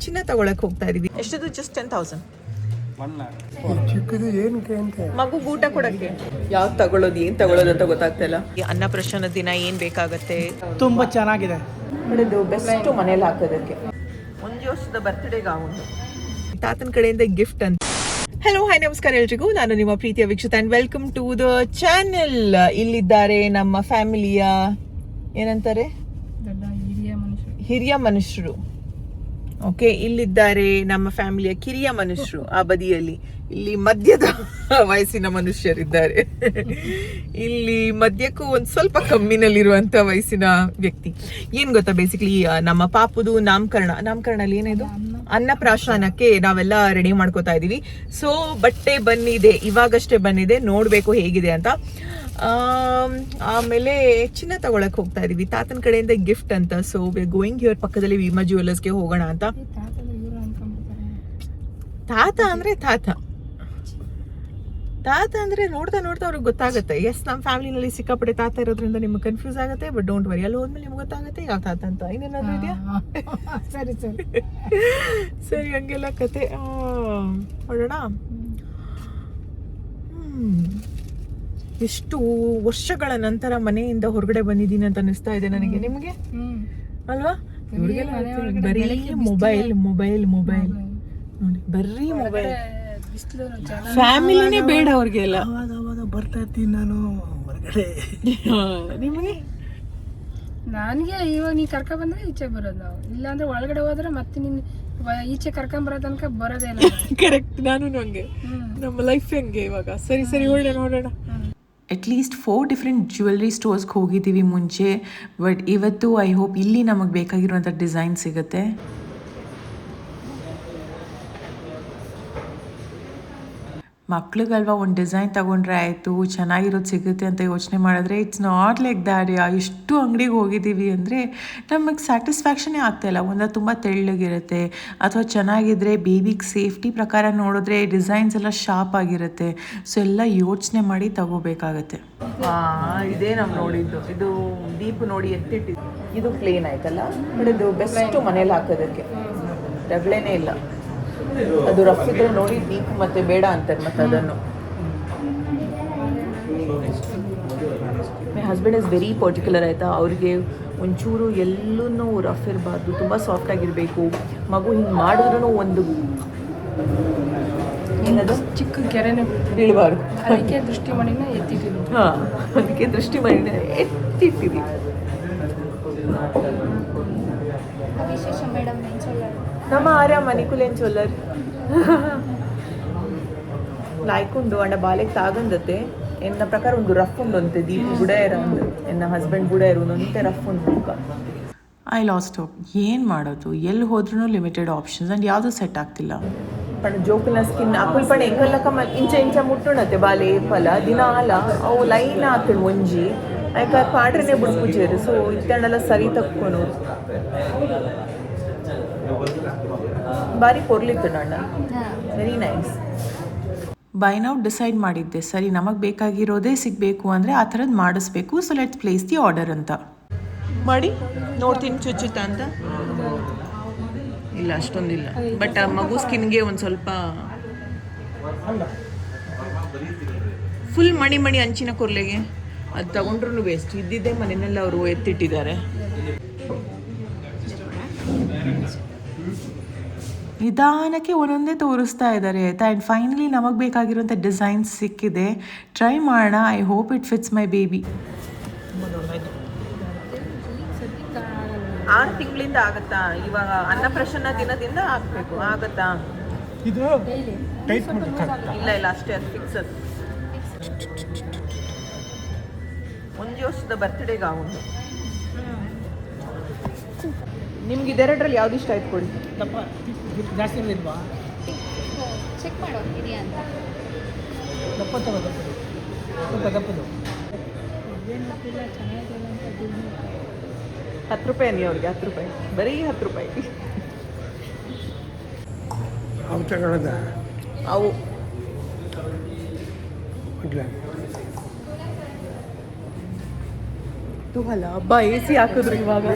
ಚಿನ್ನ ತಗೊಳಕ್ ಹೋಗ್ತಾ ಇದೀವಿ. ಎಷ್ಟದು? ಜಸ್ಟ್ 10,000. ಮಗು ಊಟ ಕೊಡಕ್ಕೆ ಯಾವ್ದು ತಗೊಳ್ಳೋದು ಏನ್ ತಗೊಳ್ಳೋದು ಅಂತ ಗೊತ್ತಾಗ್ತಾ ಇಲ್ಲ. ಅನ್ನಪ್ರಸನ್ನ ದಿನ ಏನ್ ಬೇಕಾಗತ್ತೆ? ತುಂಬಾ ಚೆನ್ನಾಗಿದೆ. ಬೆಸ್ಟ್ ಮನೇಲಿ ಹಾಕೋದಕ್ಕೆ. 1 ವರ್ಷದ ಬರ್ತ್ಡೇಗೆ ಆಗುಂಟು ತಾತನ ಕಡೆಯಿಂದ ಗಿಫ್ಟ್ ಅಂತ. ಹಲೋ ಹಾಯ್ ನಮಸ್ಕಾರ ಎಲ್ರಿಗೂ, ನಾನು ನಿಮ್ಮ ಪ್ರೀತಿಯ Vikshita and welcome to the channel. ಇಲ್ಲಿದ್ದಾರೆ ನಮ್ಮ ಫ್ಯಾಮಿಲಿಯ ಏನಂತಾರೆ ಹಿರಿಯ ಮನುಷ್ಯರು. ಓಕೆ, ಇಲ್ಲಿದ್ದಾರೆ ನಮ್ಮ ಫ್ಯಾಮಿಲಿಯ ಕಿರಿಯ ಮನುಷ್ಯರು. ಆ ಬದಿಯಲ್ಲಿ ಇಲ್ಲಿ ಮಧ್ಯದ ವಯಸ್ಸಿನ ಮನುಷ್ಯರಿದ್ದಾರೆ. ಇಲ್ಲಿ ಮಧ್ಯಕ್ಕೂ ಒಂದ್ ಸ್ವಲ್ಪ ಕಮ್ಮಿನಲ್ಲಿರುವಂತ ವಯಸ್ಸಿನ ವ್ಯಕ್ತಿ. ಏನ್ ಗೊತ್ತಾ, ಬೇಸಿಕಲಿ ನಮ್ಮ ಪಾಪುದು ನಾಮಕರಣಲ್ಲಿ ಏನಿದು ಅನ್ನಪ್ರಾಶನಕ್ಕೆ ನಾವೆಲ್ಲ ರೆಡಿ ಮಾಡ್ಕೋತಾ ಇದೀವಿ. ಸೊ ಬಟ್ಟೆ ಬಂದಿದೆ, ಇವಾಗಷ್ಟೇ ಬಂದಿದೆ, ನೋಡ್ಬೇಕು ಹೇಗಿದೆ ಅಂತ. ಆಮೇಲೆ ಚಿನ್ನ ತಗೊಳಕ್ ಹೋಗ್ತಾ ಇದೀವಿ ತಾತನ ಕಡೆಯಿಂದ ಗಿಫ್ಟ್ ಅಂತ. ಸೊ ವಿ ಗೋಯಿಂಗ್ ಹಿಯರ್, ಪಕ್ಕದಲ್ಲಿ ವಿಮಾ ಜ್ಯುವೆಲ್ಲರ್ಸ್ಗೆ ಹೋಗೋಣ ಅಂತ. ತಾತ ಅಂದ್ರೆ ನೋಡ್ತಾ ಅವ್ರಿಗೆ ಗೊತ್ತಾಗುತ್ತೆ. ಎಸ್, ನಮ್ಮ ಫ್ಯಾಮಿಲಿನಲ್ಲಿ ಸಿಕ್ಕಾಪಟ್ಟೆ ತಾತ ಇರೋದ್ರಿಂದ ನಿಮ್ಗೆ ಕನ್ಫ್ಯೂಸ್ ಆಗುತ್ತೆ. ಬಟ್ ಡೋಂಟ್ ವರಿ, ಅಲ್ಲಿ ಹೋದ್ಮೇಲೆ ನಿಮ್ಗೆ ಗೊತ್ತಾಗುತ್ತೆ ಯಾವ ತಾತ ಅಂತ. ಇನ್ನೇನಾದ್ರು ಇದೆಯಾ? ಸರಿ, ಹಂಗೆಲ್ಲ ಕತೆ ನೋಡೋಣ. ಎಷ್ಟು ವರ್ಷಗಳ ನಂತರ ಮನೆಯಿಂದ ಹೊರಗಡೆ ಬಂದಿದ್ದೀನಿ ಅಂತ ಅನಿಸ್ತಾ ಇದೆ ನನಗೆ. ನಿಮ್ಗೆ ಅಲ್ವಾ? ಬರೀ ಮೊಬೈಲ್ ನೋಡಿ, ಬರೀ ಮೊಬೈಲ್. ಫ್ಯಾಮಿಲಿನೇ ಬೇಡ ಅವ್ರಿಗೆಲ್ಲ. ಬರ್ತಾ ಇರ್ತೀನಿ ನಾನು ಹೊರಗಡೆ. ನಿಮಗೆ? ನನಗೆ ಇವಾಗ ನೀ ಕರ್ಕ ಬಂದ್ರೆ ಈಚೆ ಬರೋದು ನಾವು, ಇಲ್ಲಾಂದ್ರೆ ಒಳಗಡೆ ಹೋದ್ರೆ ಮತ್ತೆ ನೀನ್ ಈಚೆ ಕರ್ಕೊಂಡ್ ಬರೋ ತನಕ ಬರೋದೇ ಇಲ್ಲ. ಕರೆಕ್ಟ್, ನಾನು ಹಂಗೆ, ನಮ್ಮ ಲೈಫ್ ಹಂಗೆ ಇವಾಗ. ಸರಿ ನೋಡೋಣ. ಅಟ್ಲೀಸ್ಟ್ 4 ಡಿಫ್ರೆಂಟ್ ಜ್ಯುವೆಲ್ರಿ ಸ್ಟೋರ್ಸ್ಗೆ ಹೋಗಿದ್ದೀವಿ ಮುಂಚೆ. ಬಟ್ ಇವತ್ತು ಐ ಹೋಪ್ ಇಲ್ಲಿ ನಮಗೆ ಬೇಕಾಗಿರುವಂಥ ಡಿಸೈನ್ ಸಿಗುತ್ತೆ. ಮಕ್ಳಿಗಲ್ವಾ ಒಂದು ಡಿಸೈನ್ ತಗೊಂಡ್ರೆ ಆಯಿತು, ಚೆನ್ನಾಗಿರೋದು ಸಿಗುತ್ತೆ ಅಂತ ಯೋಚನೆ ಮಾಡಿದ್ರೆ ಇಟ್ಸ್ ನಾಟ್ ಲೈಕ್ ದ್ಯಾಟ್. ಇಷ್ಟು ಅಂಗಡಿಗೆ ಹೋಗಿದ್ದೀವಿ ಅಂದರೆ ನಮಗೆ ಸ್ಯಾಟಿಸ್ಫ್ಯಾಕ್ಷನೇ ಆಗ್ತಾಯಿಲ್ಲ. ಒಂದು ತುಂಬ ತೆಳ್ಳಗಿರುತ್ತೆ, ಅಥವಾ ಚೆನ್ನಾಗಿದ್ರೆ ಬೇಬಿಗೆ ಸೇಫ್ಟಿ ಪ್ರಕಾರ ನೋಡಿದ್ರೆ ಡಿಸೈನ್ಸ್ ಎಲ್ಲ ಶಾರ್ಪ್ ಆಗಿರುತ್ತೆ. ಸೊ ಎಲ್ಲ ಯೋಚನೆ ಮಾಡಿ ತಗೋಬೇಕಾಗತ್ತೆ. ಇದೇ ನಾವು ನೋಡಿದ್ದು. ಇದು ದೀಪ ನೋಡಿ ಎತ್ತಿಟ್ಟಿದ್ದು. ಇದು ಪ್ಲೇನ್ ಆಯ್ತಲ್ಲ, ಇದು ಬೆಸ್ಟ್ ಮನೇಲಿ ಹಾಕೋದಕ್ಕೆ. ಡಬ್ಲೇನೇ ಇಲ್ಲ. ಅದು ರಫ್ ಇದ್ರೆ ನೋಡಿ ಡೀಪ್ ಮತ್ತೆ ಬೇಡ ಅಂತಾರೆ. ಮತ್ತೆ ಅದನ್ನು my husband is very particular ಆಯಿತಾ. ಅವ್ರಿಗೆ ಒಂಚೂರು ಎಲ್ಲೂ ರಫ್ ಇರಬಾರ್ದು, ತುಂಬ ಸಾಫ್ಟ್ ಆಗಿರಬೇಕು. ಮಗು ಹಿಂಗೆ ಮಾಡಿದ್ರೂ ಒಂದು ಏನದು ಚಿಕ್ಕ ಕೆರೆನೇ ಬೀಳಬಾರ್ದು. ಅದಕ್ಕೆ ದೃಷ್ಟಿಮಣಿನ ಎತ್ತಿಟ್ಟಿದ್ದು. ಅದಕ್ಕೆ ದೃಷ್ಟಿಮಣಿನ ಎತ್ತಿಟ್ಟಿದ್ವಿ. ನಮ್ಮ ಆರ್ಯ ಮನಿಕುಲೇನ್ ಚೊಲ್ಲರ್ లాయకుండు అండ్ బాలేకి తాగందతే ఎన్న ప్రకారం ಒಂದು ರಫ್ ಉಂಟಂತೆ. ದೀಪ ಬುಡೇರ ಎನ್ನ ಹಸ್ಬೆಂಡ್ ಬುಡೇರು ಒಂತೆ ರಫ್ ಉಂಟು. I lost hope. ಏನು ಮಾಡೋದು, ಎಲ್ಲಿ ಹೋದ್ರೂ ಲಿಮಿಟೆಡ್ ಆಪ್ಷನ್ಸ್ ಆ್ಯಂಡ್ ಯಾವುದು ಸೆಟ್ ಆಗ್ತಿಲ್ಲ. ಪಣ ಜೋಕುಲ ಸ್ಕಿನ್ ಅಪ್ಪಲ್ ಪಣ ಎಂಗಲ್ಲಕ ಇಂಚ ಮುಟ್ಟುಣತೆ ಬಾಲೆ ಫಲ ದಿನ ಅಲ ಅವು ಲೈನ್ ಆಗ್ತದೆ ಒಂಜಿ ಆಯ್ಕೆ ಪಾಡ್ರನೇ ಬಿಡ್ಪುಜೇರು. ಸೊ ಇತ್ತಣ್ಣೆಲ್ಲ ಸರಿ ತಕ್ಕೊನು ಬಾರಿ ಕೊರ್ಲಿತ್ತು ಅಣ್ಣ. Very nice. By now decide ಮಾಡಿದ್ದೆ, ಸರಿ ನಮಗೆ ಬೇಕಾಗಿರೋದೇ ಸಿಗಬೇಕು ಅಂದರೆ ಆ ಥರದ್ದು ಮಾಡಿಸ್ಬೇಕು. So let's place the order ಅಂತ ಮಾಡಿ ನೋಡ್ತೀನಿ. ಚುಚ್ಚುತ್ತಾ ಅಂತ ಇಲ್ಲ, ಅಷ್ಟೊಂದಿಲ್ಲ. ಬಟ್ ಮಗು ಸ್ಕಿನ್ಗೆ ಒಂದು ಸ್ವಲ್ಪ ಫುಲ್ ಮಣಿ ಅಂಚಿನ ಕೊರ್ಲೆಗೆ ಅದು ತಗೊಂಡ್ರು ವೇಸ್ಟ್. ಇದ್ದಿದ್ದೇ ಮನೆಯಲ್ಲ ಅವರು ಎತ್ತಿಟ್ಟಿದ್ದಾರೆ. ನಿಧಾನಕ್ಕೆ ಒಂದೊಂದೇ ತೋರಿಸ್ತಾ ಇದ್ದಾರೆ ಆಯಿತಾ. ಆ್ಯಂಡ್ ಫೈನಲಿ ನಮಗೆ ಬೇಕಾಗಿರೋಂಥ ಡಿಸೈನ್ಸ್ ಸಿಕ್ಕಿದೆ. ಟ್ರೈ ಮಾಡೋಣ. I hope it fits my baby. 6 ತಿಂಗಳಿಂದ ಆಗುತ್ತಾ? ಇವಾಗ ಅನ್ನಪ್ರಸನ್ನ ದಿನದಿಂದ ಆಗಬೇಕು. ಆಗುತ್ತಾ? ಇಲ್ಲ ಅಷ್ಟೇ, ಅದು ಫಿಕ್ಸ್. ಅದು 1 ವರ್ಷದ ಬರ್ತ್ಡೇಗೆ ಆಗುಂಟು. ನಿಮ್ಗೆ ಇದೆರಡರಲ್ಲಿ ಯಾವ್ದು ಇಷ್ಟ ಆಯ್ತು ಕೊಡಿ. ಜಾಸ್ತಿ ಇಲ್ವಾ? ಚೆಕ್ ಮಾಡೋ ಇದೆಯಾ ಅಂತ. ದಪ್ಪ ತಗೋದು ಸ್ವಲ್ಪ ದಪ್ಪದು. 10 ರೂಪಾಯಿ ನೀವು ಅವ್ರಿಗೆ 10 ರೂಪಾಯಿ, ಬರೀ 10 ರೂಪಾಯಿ. ಅವು ತಗೊಳ್ಳೋದ ಅವು ಅಲ್ಲ ಹಬ್ಬ. AC ಹಾಕಿದ್ರು ಇವಾಗ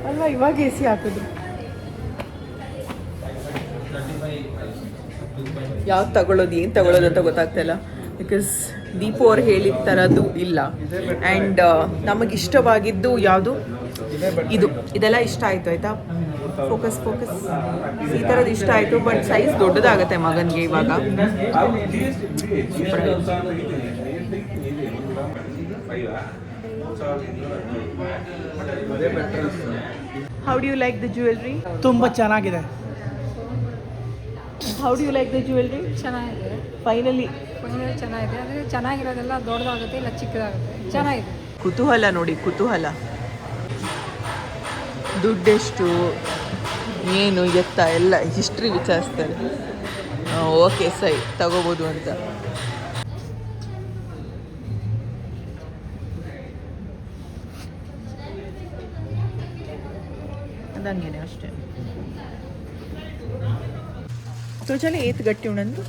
ಅಲ್ವಾ? ಇವಾಗ AC ಹಾಕಿದ್ರು. ಯಾವ್ದು ತಗೊಳ್ಳೋದು ಏನು ತಗೊಳ್ಳೋದು ಅಂತ ಗೊತ್ತಾಗ್ತಾಯಿಲ್ಲ. ಬಿಕಾಸ್ ದೀಪು ಅವ್ರು ಹೇಳಿದ ಥರದ್ದು ಇಲ್ಲ. ಆ್ಯಂಡ್ ನಮಗೆ ಇಷ್ಟವಾಗಿದ್ದು ಯಾವುದು ಇದೆಲ್ಲ ಇಷ್ಟ ಆಯಿತು ಆಯಿತಾ. ಫೋಕಸ್ ಈ ಥರದ್ದು ಇಷ್ಟ ಆಯಿತು. ಬಟ್ ಸೈಜ್ ದೊಡ್ಡದಾಗತ್ತೆ ಮಗನಿಗೆ ಇವಾಗ. How do you like the jewellery? ತುಂಬ ಚೆನ್ನಾಗಿದೆ. How do you like the jewellery? ಚೆನ್ನಾಗಿದೆ. ಫೈನಲಿ ಚೆನ್ನಾಗಿದೆ. ಅಂದರೆ ಚೆನ್ನಾಗಿರೋದೆಲ್ಲ ದೊಡ್ಡದಾಗುತ್ತೆ, ಇಲ್ಲ ಚಿಕ್ಕದಾಗುತ್ತೆ. ಚೆನ್ನಾಗಿದೆ. ಕುತೂಹಲ ನೋಡಿ, ಕುತೂಹಲ. ದುಡ್ಡೆಷ್ಟು, ಏನು ಎತ್ತ ಎಲ್ಲ ಹಿಸ್ಟ್ರಿ ವಿಚಾರಿಸ್ತಾರೆ. ಓಕೆ ಸೈ ತಗೋಬೋದು ಅಂತ. ಅದಂಗೇನೆ ಅಷ್ಟೇ. ತುಜಲೆ ಏತ್ ಗಟ್ಟಿ ಉಂಡು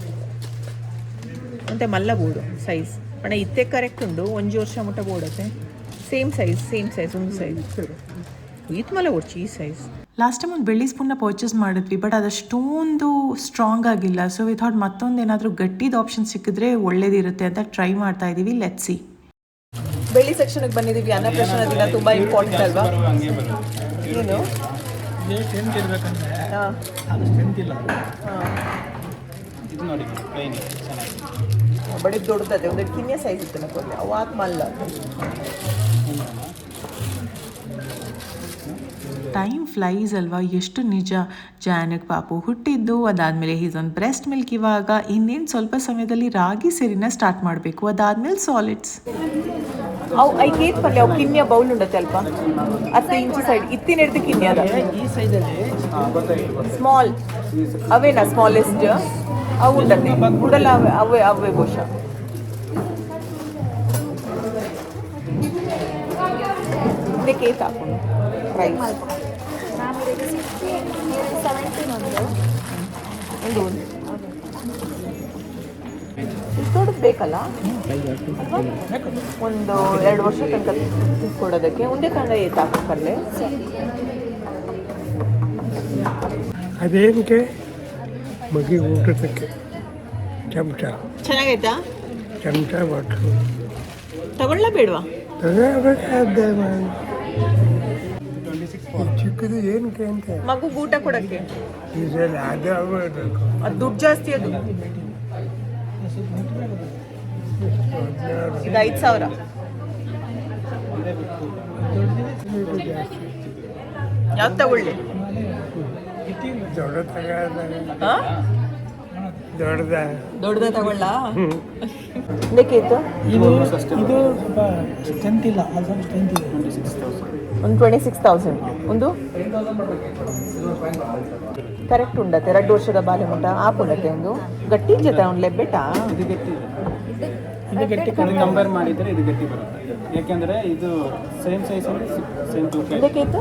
ಅಂತೆ ಮಲ್ಲ ಬೋಡು ಸೈಜ್ ಪಣ ಇತ್ತೆ ಕರೆಕ್ಟ್ ಉಂಡು. 1 ವರ್ಷ ಮುಟ್ಟ ಬೋಡತ್ತೆ. ಸೇಮ್ ಸೈಜ್ ಒಂದು ಸೈಜ್ ಈತ್ ಮಲ್ಲ ಓಡ್ಚಿ ಈ ಸೈಜ್. ಲಾಸ್ಟ್ ಟೈಮ್ ಒಂದು ಬೆಳ್ಳಿ ಸ್ಪೂನ್ನ ಪರ್ಚೇಸ್ ಮಾಡಿದ್ವಿ, ಬಟ್ ಅದಷ್ಟೊಂದು ಸ್ಟ್ರಾಂಗ್ ಆಗಿಲ್ಲ. ಸೊ ವಿ ಥಾಟ್ ಮತ್ತೊಂದು ಏನಾದರೂ ಗಟ್ಟಿದ ಆಪ್ಷನ್ ಸಿಕ್ಕಿದ್ರೆ ಒಳ್ಳೇದಿರುತ್ತೆ ಅಂತ ಟ್ರೈ ಮಾಡ್ತಾ ಇದ್ದೀವಿ. Let's see. ಬೆಳ್ಳಿ ಸೆಕ್ಷನ್ಗೆ ಬಂದಿದ್ದೀವಿ. ಅನ್ನಪ್ರಾಶನ ದಿನ ತುಂಬ ಇಂಪಾರ್ಟೆಂಟ್ ಅಲ್ವಾ? ಏನು ಸ್ಟ್ರೆಂತ್ ಇರಬೇಕಂದ್ರೆ ಹಾಂ ಅದು ಸ್ಟ್ರೆಂತ್ ಇಲ್ಲ. ಇದು ನೋಡಿ ಪ್ಲೈನ್ ಚೆನ್ನಾಗಿ ಬಡಿ ದೊಡ್ಡದೇ ಒಂದು ಕಿನ್ನೆ ಸೈಜ್ ಇತ್ತು ನಮಗೆ. ಅವಾತ್ ಮಲ್ಲ ಟೈಮ್ ಫ್ಲೈಸ್ ಅಲ್ವಾ? ಎಷ್ಟು ನಿಜ. ಜಾನಕ್ ಪಾಪು ಹುಟ್ಟಿದ್ದು, ಅದಾದಮೇಲೆ ಹೀಸ್ ಆನ್ ಬ್ರೆಸ್ಟ್ ಮಿಲ್ಕ್. ಇವಾಗ ಇನ್ನೇನು ಸ್ವಲ್ಪ ಸಮಯದಲ್ಲಿ ರಾಗಿ ಸೇರಿನ ಸ್ಟಾರ್ಟ್ ಮಾಡಬೇಕು. ಅದಾದಮೇಲೆ ಸಾಲಿಡ್ಸ್. ಅವು ಐಕೇತ್ ಪಲ್ಯ ಅವು ಕಿನ್ಯ ಬೌಲ್ ಉಂಡತ್ತೆ ಅಲ್ಪ 10 ಇಂಚು ಸೈಡ್ ಇತ್ತಿನ ಹಿಡ್ದು ಕಿನ್ಯ ಅದ ಈ ಸೈಜಲ್ಲಿ ಸ್ಮಾಲ್ ಅವೇನಾ ಸ್ಮಾಲೆಸ್ಟ್ ಅವು ಉಂಡತ್ತೆ ಉಡಲ್ಲ ಅವೇ ಬಹುಶಃ. ಇದಕ್ಕೆ ಏತ್ ಹಾಕೊಂಡು ಪ್ರೈಸ್ ಒಂದು ದೊಡ್ಡದು ಬೇಕಲ್ಲ, ಒಂದು 2 ವರ್ಷ ತನಕ ಕೊಡೋದಕ್ಕೆ. ಒಂದೇ ಕಂಡ ಏತ್ ಹಾಕಲ್ಲೇ ಅದೇನಕ್ಕೆ ಮಗಿ ಊಟಕ್ಕೆ ಚಮಚ ಚೆನ್ನಾಗೈತಾ? ಚಮಚ ಬಟ್ಲು ತಗೊಳ್ಳ ಬೇಡವಾ? ತಗೋಬೇಕಾದ್ದೆ ಚಿಕ್ಕದು ಏನಕ್ಕೆ ಅಂತ ಮಗು ಊಟ ಕೊಡಕ್ಕೆ ಇದರಲ್ಲಿ ಅದು ಆಗಬೇಕು. ಅದು ದುಡ್ಡು ಜಾಸ್ತಿ. ಅದು ಇದು 5,000. ಯಾವ್ದು ತಗೊಳ್ಳಿ? ದೊಡ್ಡ ತಗೋದ ಹಾಂ ದೊಡ್ಡದ ತಗೊಳ್ಳ? ಇದಕ್ಕೇತು ಇದು ಸ್ವಲ್ಪ ಸ್ಟ್ರೆಂತ್ ಇಲ್ಲ, ಅದು ಸ್ವಲ್ಪ ಸ್ಟ್ರೆಂತ್ ಇದೆ. ಒಂದು 26,000. ಒಂದು ಕರೆಕ್ಟ್ ಉಂಡತ್ತೆ 2 ವರ್ಷದ ಬಾಲ್ಯ ಮುಟ್ಟ ಆಪುಂಡತ್ತೆ. ಒಂದು ಗಟ್ಟಿ ಜೊತೆ ಒಂದು ಲೆಬ್ಬೆಟಾ ಇದು ಗಟ್ಟಿ ಇದೆ. ಇದು ಗಟ್ಟಿ ಕಂಪೇರ್ ಮಾಡಿದರೆ ಇದು ಗಟ್ಟಿ ಬರುತ್ತೆ. ಯಾಕೆಂದರೆ ಇದು ಸೇಮ್ ಸೈಜಲ್ಲಿ ಸೇಮ್ ತೂಕ. ಇದಕ್ಕೇತು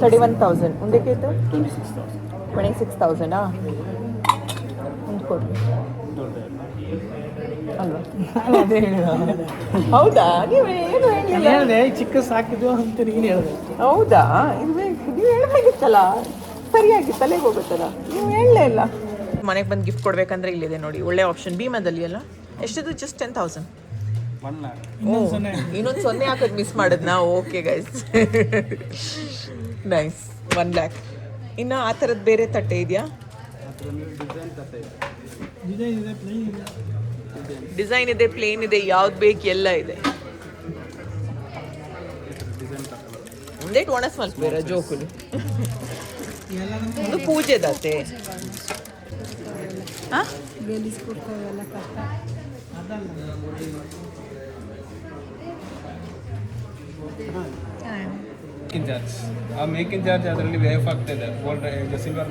31,000. ಒಂದಕ್ಕೇತು 26,000. ಒಂದು ಕೊಡಿ ಅಲ್ವಾ? ಅದೇ ಹೇಳಿದ. ಹೌದಾ? ನೀವು ಏನು ಹೇಳಿಲ್ಲ. ಹೇಳಿದೆ ಚಿಕ್ಕ ಸಾಕಿದ್ದು ಅಂತ ನೀನು ಹೇಳಿದೆ. ಹೌದಾ? ನೀವು ಹೇಳ್ಬೇಕಿತ್ತಲ್ಲ, ಸರಿಯಾಗಿ ತಲೆಗೆ ಹೋಗುತ್ತಲ್ಲ, ನೀವು ಹೇಳಲೇ ಇಲ್ಲ. ಮನೆಗೆ ಬಂದು ಗಿಫ್ಟ್ ಕೊಡ್ಬೇಕಂದ್ರೆ ಇಲ್ಲಿದೆ ನೋಡಿ, ಒಳ್ಳೆ ಆಪ್ಷನ್. ಭೀಮದಲ್ಲಿ ಅಲ್ಲ ಎಷ್ಟಿದು? ಜಸ್ಟ್ 10,000. ಇನ್ನೊಂದು 0 ಹಾಕೋದು ಮಿಸ್ ಮಾಡಿದ್ನಾ? Okay guys, nice. 1 lakh. ಇನ್ನು ಆ ಥರದ್ದು ಬೇರೆ ತಟ್ಟೆ ಇದೆಯಾ? ಡಿಸೈನ್ ಇದೆ, ಪ್ಲೇನ್ ಇದೆ, ಯಾವ್ದು ಬೇಕು ಎಲ್ಲ ಇದೆ. ಒಂದೇಟು ಒಣ ಸ್ವಲ್ಪ ಬೇರೆ ಜೋಕುಲು. ಒಂದು ಪೂಜೆ ದಾತೆ. ಮೇಕಿಂಗ್ ಚಾರ್ಜ್ ಅದರಲ್ಲಿ ವೇಫ್ ಆಗ್ತಿದೆ. ಗೋಲ್ಡ್ ಸಿಲ್ವರ್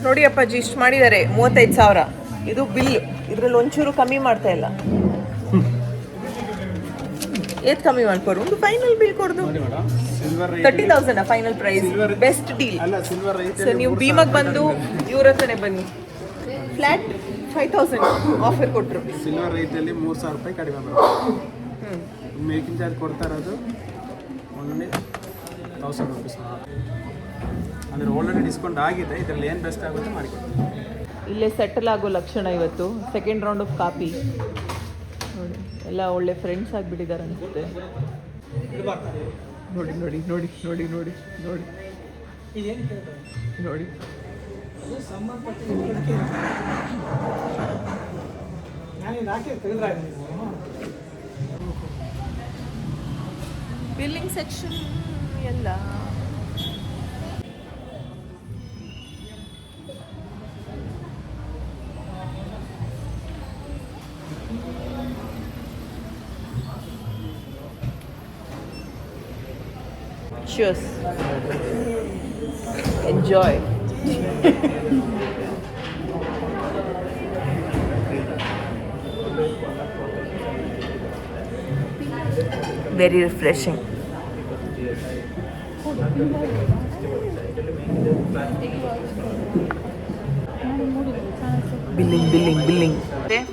ನೋಡಿ ಅಪ್ಪಾಜಿ, ಇಷ್ಟು ಮಾಡಿದ್ದಾರೆ. 35,000 ಇದು ಬಿಲ್. ಇದ್ರಲ್ಲಿ ಒಂಚೂರು ಕಮ್ಮಿ ಮಾಡ್ತಾ ಇಲ್ಲ. ಏತ್ ಕಮ್ಮಿ ಮಾಡ್ಕೊರು? ಒಂದು ಫೈನಲ್ ಬಿಲ್ ಕೊಡ್ದು 30,000 final price. Best deal. So ನೀವು ಭೀಮಗ್ ಬಂದು ಇವ್ರ ಹತ್ರನೇ ಬನ್ನಿ. ಫ್ಲಾಟ್ 5,000 ಆಫರ್ ಕೊಟ್ಟರು. ಸಿಲ್ವರ್ ರೈತಲ್ಲಿ 3,000 ರೂಪಾಯಿ ಕಡಿಮೆ ಬರುತ್ತೆ. ಮೇಕಿಂಗ್ ಚಾರ್ಜ್ ಕೊಡ್ತಾ ಇರೋದು ಓನ್ಲಿ 1000 ರುಪೀಸ್ ಅಂದರೆ ಆಲ್ರೆಡಿ ಡಿಸ್ಕೌಂಟ್ ಆಗಿದೆ. ಇದರಲ್ಲಿ ಏನು ಬೆಸ್ಟ್ ಆಗುತ್ತೆ ಮಾಡಿಕೊಡ್ತೀನಿ. ಇಲ್ಲೇ ಸೆಟಲ್ ಆಗೋ ಲಕ್ಷಣ ಇವತ್ತು. ಸೆಕೆಂಡ್ ರೌಂಡ್ ಆಫ್ ಕಾಪಿ ನೋಡಿ, ಎಲ್ಲ ಒಳ್ಳೆ ಫ್ರೆಂಡ್ಸ್ ಆಗಿಬಿಟ್ಟಿದ್ದಾರೆ ಅನಿಸುತ್ತೆ. ನೋಡಿ ನೋಡಿ ನೋಡಿ ನೋಡಿ ನೋಡಿ ನೋಡಿ ನೋಡಿ ಬಿಲ್ಲಿಂಗ್ ಸೆಕ್ಷನ್ ಎಲ್ಲ cheers, enjoy. Very refreshing. Billing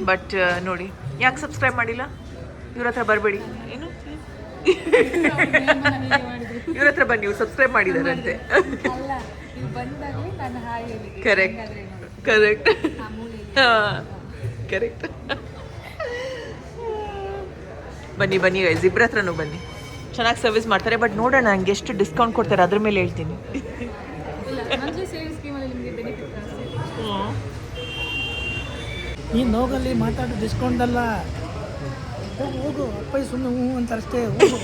but ನೋಡಿ, ಯಾಕೆ ಸಬ್ಸ್ಕ್ರೈಬ್ ಮಾಡಿಲ್ಲ? ಇವ್ರ ಹತ್ರ ಬರಬೇಡಿ. ಏನು ಇವ್ರ ಹತ್ರ ಬನ್ನಿ, ಇವ್ರು ಸಬ್ಸ್ಕ್ರೈಬ್ ಮಾಡಿದಾರಂತೆ. Correct correct correct. ಬನ್ನಿ ಬನ್ನಿ ಗೈಸ್, ಇಬ್ಬರ ಹತ್ರನೂ ಬನ್ನಿ. ಚೆನ್ನಾಗಿ ಸರ್ವಿಸ್ ಮಾಡ್ತಾರೆ. ಬಟ್ ನೋಡೋಣ ನಂಗೆ ಎಷ್ಟು ಡಿಸ್ಕೌಂಟ್ ಕೊಡ್ತಾರೆ ಅದ್ರ ಮೇಲೆ ಹೇಳ್ತೀನಿ. ನೀನು ಹೋಗಲ್ಲಿ ಮಾತಾಡೋ ಡಿಸ್ಕೌಂಟ್ ಅಲ್ಲ, ಹೋಗು ಅಪ್ಪ ಸುಮ್ಮನೆ ಹ್ಞೂ ಅಂತಾರಷ್ಟೇ, ಹೋಗು.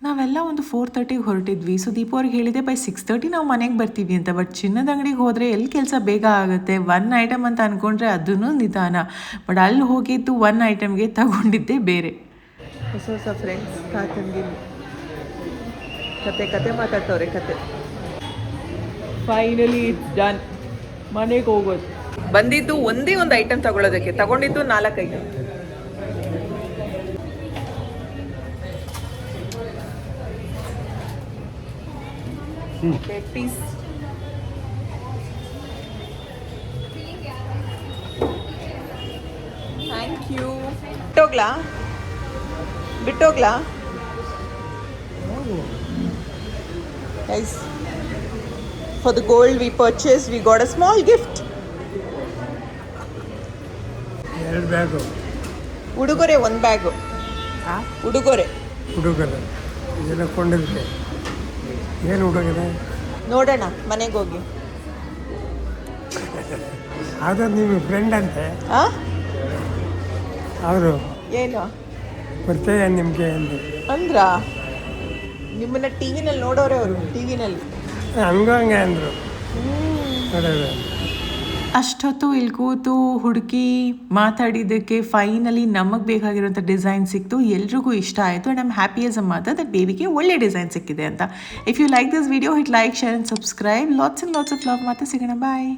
ನಾವೆಲ್ಲ ಒಂದು 4:30ಗೆ ಹೊರಟಿದ್ವಿ. ಸೊ ದೀಪ ಅವ್ರಿಗೆ ಹೇಳಿದೆ ಬೈ 6:30 ನಾವು ಮನೆಗೆ ಬರ್ತೀವಿ ಅಂತ. ಬಟ್ ಚಿನ್ನದ ಅಂಗಡಿಗೆ ಹೋದರೆ ಎಲ್ಲಿ ಕೆಲಸ ಬೇಗ ಆಗುತ್ತೆ. 1 ಐಟಮ್ ಅಂತ ಅಂದ್ಕೊಂಡ್ರೆ ಅದೂ ನಿಧಾನ. ಬಟ್ ಅಲ್ಲಿ ಹೋಗಿದ್ದು 1 ಐಟಮ್ಗೆ ತಗೊಂಡಿದ್ದೆ ಬೇರೆ. ಹೊಸ ಹೊಸ ಫ್ರೆಂಡ್ಸ್ ಕಾತಂಗಿಲ್ಲ, ಕತೆ ಮಾತಾಡ್ತವ್ರೆ. ಕತೆ ಫೈನಲಿ ಇಟ್ಸ್ ಡನ್. ಮನೆಗೆ ಹೋಗೋದು. ಬಂದಿದ್ದು ಒಂದೇ ಒಂದು ಐಟಮ್ ತಗೊಳ್ಳೋದಕ್ಕೆ, ತಗೊಂಡಿದ್ದು 4 ಐಟಮ್. Piece thank you. ಬಿಟ್ಟೋಗ್ಲಾ guys, for the gold we purchased, we got a small gift. 2 bag ಉಡುಗೊರೆ, 1 ಬ್ಯಾಗು ಉಡುಗೊರೆ. ಇದೆಲ್ಲ ಕೊಂಡಿದ್ದೆ. ಏನು ಹುಡುಗರೆ ನೋಡೋಣ ಮನೆಗೆ ಹೋಗಿ. ಅದು ನಿಮ್ಮ ಫ್ರೆಂಡ್ ಅಂತೆ, ಆ ಅವರು ಏನು ಪರಿಚಯ ನಿಮಗೆ ಅಂದ್ರ? ನಿಮ್ಮನ್ನ ಟಿವಿನಲ್ಲಿ ನೋಡೋರೆ ಅವರು, ಟಿವಿನಲ್ಲಿ ಹಂಗೆ ಅಂದರು. ಅಷ್ಟೊತ್ತು ಇಲ್ಲಿ ಕೂತು ಹುಡುಕಿ ಮಾತಾಡಿದ್ದಕ್ಕೆ ಫೈನಲಿ ನಮಗೆ ಬೇಕಾಗಿರೋಂಥ ಡಿಸೈನ್ ಸಿಕ್ತು. ಎಲ್ರಿಗೂ ಇಷ್ಟ ಆಯಿತು. And I'm happy as a mother that ಬೇಬಿಗೆ ಒಳ್ಳೆ ಡಿಸೈನ್ ಸಿಕ್ಕಿದೆ ಅಂತ. If you like this video hit like, share and subscribe. Lots of love. ಮತ್ತೆ ಸಿಗೋಣ. ಬಾಯ್.